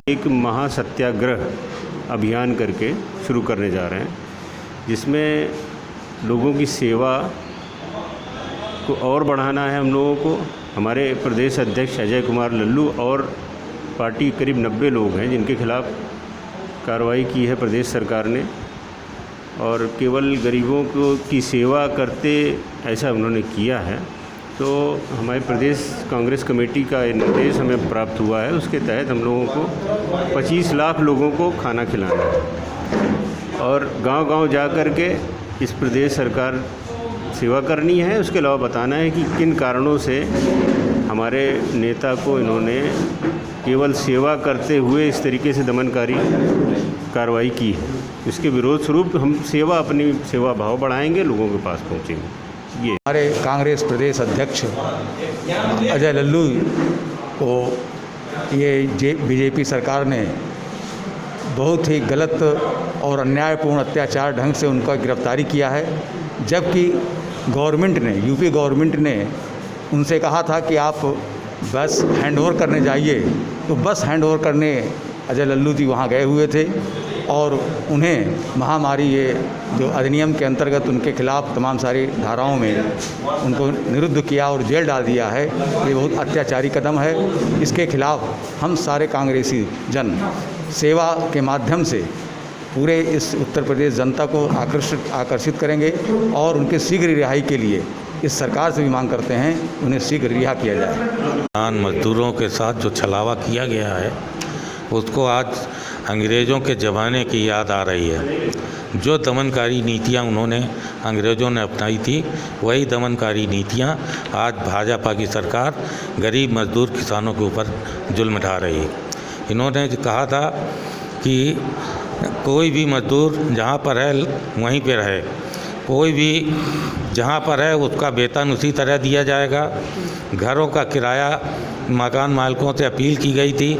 एक महासत्याग्रह अभियान करके शुरू करने जा रहे हैं, जिसमें लोगों की सेवा को और बढ़ाना है। हम लोगों को हमारे प्रदेश अध्यक्ष अजय कुमार लल्लू और पार्टी करीब 90 लोग हैं जिनके खिलाफ़ कार्रवाई की है प्रदेश सरकार ने, और केवल गरीबों की सेवा करते ऐसा उन्होंने किया है। तो हमारे प्रदेश कांग्रेस कमेटी का निर्देश हमें प्राप्त हुआ है, उसके तहत हम लोगों को 25 लाख लोगों को खाना खिलाना है और गांव-गांव जा कर के इस प्रदेश सरकार सेवा करनी है। उसके अलावा बताना है कि किन कारणों से हमारे नेता को इन्होंने केवल सेवा करते हुए इस तरीके से दमनकारी कार्रवाई की है। इसके विरोध स्वरूप हम अपनी सेवा भाव बढ़ाएंगे, लोगों के पास पहुंचेंगे। ये हमारे कांग्रेस प्रदेश अध्यक्ष अजय लल्लू को ये बीजेपी सरकार ने बहुत ही गलत और अन्यायपूर्ण अत्याचार ढंग से उनका गिरफ्तारी किया है, जबकि गवर्नमेंट ने यूपी गवर्नमेंट ने उनसे कहा था कि आप बस हैंडओवर करने जाइए। तो बस हैंडओवर करने अजय लल्लू जी वहाँ गए हुए थे और उन्हें महामारी ये जो अधिनियम के अंतर्गत उनके खिलाफ़ तमाम सारी धाराओं में उनको निरुद्ध किया और जेल डाल दिया है। ये बहुत अत्याचारी कदम है। इसके खिलाफ़ हम सारे कांग्रेसी जन सेवा के माध्यम से पूरे इस उत्तर प्रदेश जनता को आकर्षित करेंगे और उनके शीघ्र रिहाई के लिए इस सरकार से भी मांग करते हैं उन्हें शीघ्र रिहा किया जाए। किसान मजदूरों के साथ जो छलावा किया गया है उसको आज अंग्रेज़ों के ज़माने की याद आ रही है। जो दमनकारी नीतियाँ उन्होंने अंग्रेज़ों ने अपनाई थी, वही दमनकारी नीतियाँ आज भाजपा की सरकार गरीब मजदूर किसानों के ऊपर जुल्म ढा रही है। इन्होंने कहा था कि कोई भी मजदूर जहाँ पर है वहीं पर रहे, कोई भी जहाँ पर है उसका वेतन उसी तरह दिया जाएगा। घरों का किराया मकान मालिकों से अपील की गई थी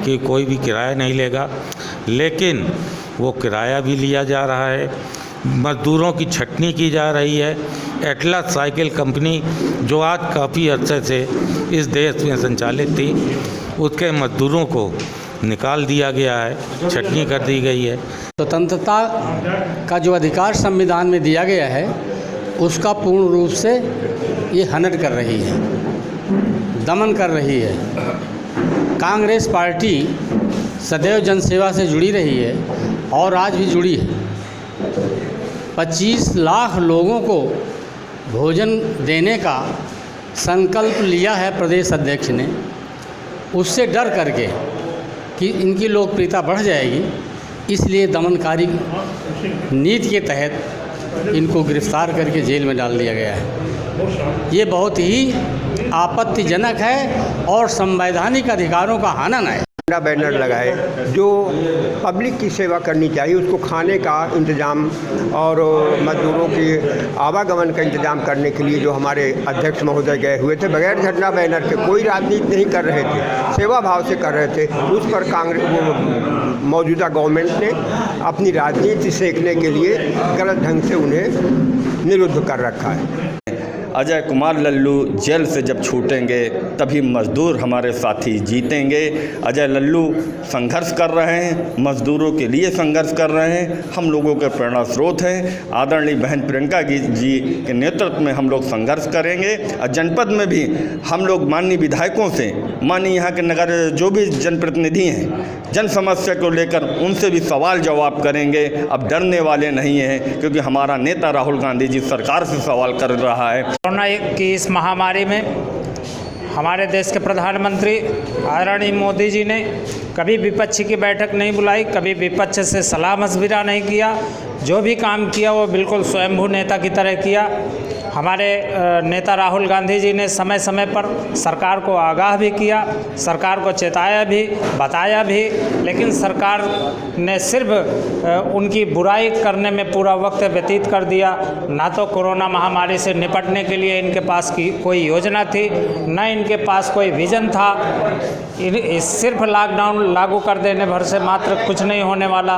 कि कोई भी किराया नहीं लेगा, लेकिन वो किराया भी लिया जा रहा है। मजदूरों की छटनी की जा रही है। एटलस साइकिल कंपनी जो आज काफ़ी अर्से से इस देश में संचालित थी, उसके मजदूरों को निकाल दिया गया है, छटनी कर दी गई है। स्वतंत्रता का जो अधिकार संविधान में दिया गया है उसका पूर्ण रूप से ये हनन कर रही है, दमन कर रही है। कांग्रेस पार्टी सदैव जनसेवा से जुड़ी रही है और आज भी जुड़ी है। 25 लाख लोगों को भोजन देने का संकल्प लिया है प्रदेश अध्यक्ष ने, उससे डर करके कि इनकी लोकप्रियता बढ़ जाएगी, इसलिए दमनकारी नीति के तहत इनको गिरफ्तार करके जेल में डाल दिया गया है। ये बहुत ही आपत्तिजनक है और संवैधानिक अधिकारों का हनन है। बैनर लगाए जो पब्लिक की सेवा करनी चाहिए, उसको खाने का इंतज़ाम और मजदूरों की आवागमन का इंतज़ाम करने के लिए जो हमारे अध्यक्ष महोदय गए हुए थे, बगैर झंडा बैनर के, कोई राजनीति नहीं कर रहे थे, सेवा भाव से कर रहे थे। उस पर कांग्रेस मौजूदा गवर्नमेंट ने अपनी राजनीति सेकने के लिए गलत ढंग से उन्हें निरुद्ध कर रखा है। अजय कुमार लल्लू जेल से जब छूटेंगे तभी मजदूर हमारे साथी जीतेंगे। अजय लल्लू संघर्ष कर रहे हैं, मजदूरों के लिए संघर्ष कर रहे हैं, हम लोगों के प्रेरणा स्रोत हैं। आदरणीय बहन प्रियंका जी के नेतृत्व में हम लोग संघर्ष करेंगे और जनपद में भी हम लोग माननीय विधायकों से, माननीय यहाँ के नगर जो भी जनप्रतिनिधि हैं, जन समस्या को लेकर उनसे भी सवाल जवाब करेंगे। अब डरने वाले नहीं हैं, क्योंकि हमारा नेता राहुल गांधी जी सरकार से सवाल कर रहा है। कोरोना की इस महामारी में हमारे देश के प्रधानमंत्री आदरणीय मोदी जी ने कभी विपक्ष की बैठक नहीं बुलाई, कभी विपक्ष से सलाह मशविरा नहीं किया। जो भी काम किया वो बिल्कुल स्वयंभू नेता की तरह किया। हमारे नेता राहुल गांधी जी ने समय समय पर सरकार को आगाह भी किया, सरकार को चेताया भी, बताया भी, लेकिन सरकार ने सिर्फ उनकी बुराई करने में पूरा वक्त व्यतीत कर दिया। ना तो कोरोना महामारी से निपटने के लिए इनके पास कोई योजना थी, न इनके पास कोई विज़न था। सिर्फ लॉकडाउन लागू कर देने भर से मात्र कुछ नहीं होने वाला।